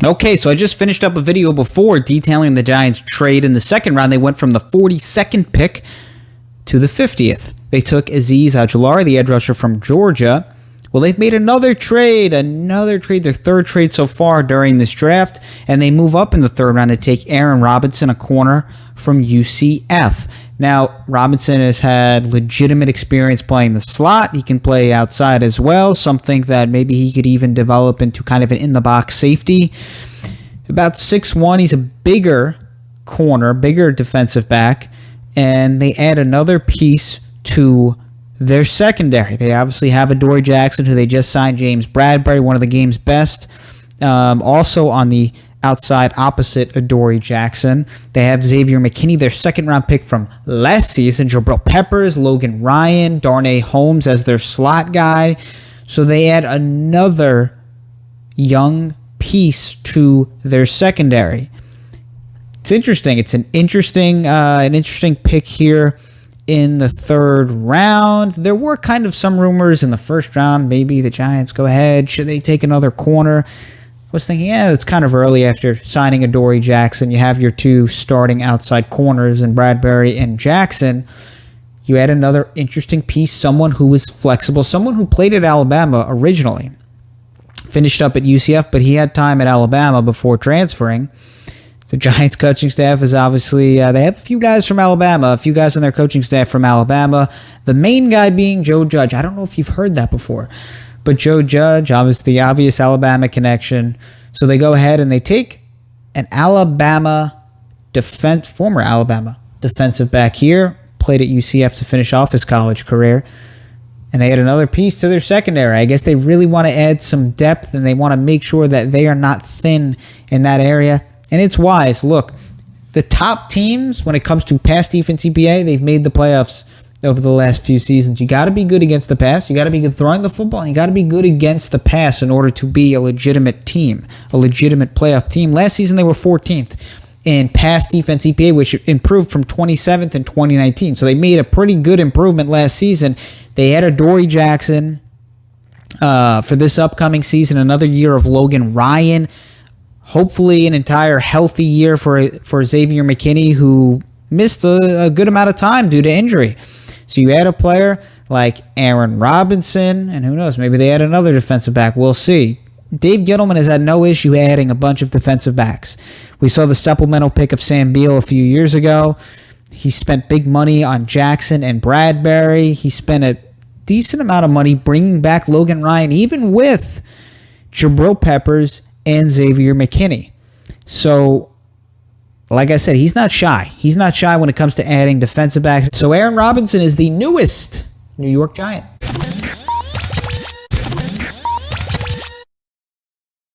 Okay, so I just finished up a video before detailing the Giants trade. In the second round, they went from the 42nd pick to the 50th. They took Azeez Ojulari, the edge rusher from Georgia. Well, they've made another trade, their third trade so far during this draft, and they move up in the third round to take Aaron Robinson, a corner from UCF. Now, Robinson has had legitimate experience playing the slot. He can play outside as well, something that maybe he could even develop into kind of an in-the-box safety. About 6'1", he's a bigger corner, bigger defensive back, and they add another piece to their secondary. They obviously have Adoree Jackson, who they just signed, James Bradberry, one of the game's best. Also on the outside opposite Adoree Jackson, they have Xavier McKinney, their second-round pick from last season, Jabril Peppers, Logan Ryan, Darnay Holmes as their slot guy. So they add another young piece to their secondary. It's interesting. It's an interesting pick here in the third round. There were kind of some rumors in the first round. Maybe the Giants go ahead. Should they take another corner? I was thinking, it's kind of early after signing Adoree Jackson. You have your two starting outside corners in Bradberry and Jackson. You add another interesting piece, someone who was flexible, someone who played at Alabama originally. Finished up at UCF, but he had time at Alabama before transferring. The Giants coaching staff is obviously, they have a few guys from Alabama, a few guys on their coaching staff from Alabama. The main guy being Joe Judge. I don't know if you've heard that before, but Joe Judge, obviously the obvious Alabama connection. So they go ahead and they take an former Alabama defensive back here, played at UCF to finish off his college career. And they add another piece to their secondary. I guess they really want to add some depth, and they want to make sure that they are not thin in that area. And it's wise. Look, the top teams, when it comes to pass defense EPA, they've made the playoffs over the last few seasons. You got to be good against the pass. You got to be good throwing the football. And you got to be good against the pass in order to be a legitimate team, a legitimate playoff team. Last season, they were 14th in pass defense EPA, which improved from 27th in 2019. So they made a pretty good improvement last season. They had Adoree Jackson for this upcoming season, another year of Logan Ryan. Hopefully an entire healthy year for Xavier McKinney, who missed a good amount of time due to injury. So you add a player like Aaron Robinson, and who knows, maybe they add another defensive back. We'll see. Dave Gettleman has had no issue adding a bunch of defensive backs. We saw the supplemental pick of Sam Beal a few years ago. He spent big money on Jackson and Bradberry. He spent a decent amount of money bringing back Logan Ryan, even with Jabril Peppers and Xavier McKinney. So, like I said, he's not shy. He's not shy when it comes to adding defensive backs. So Aaron Robinson is the newest New York Giant.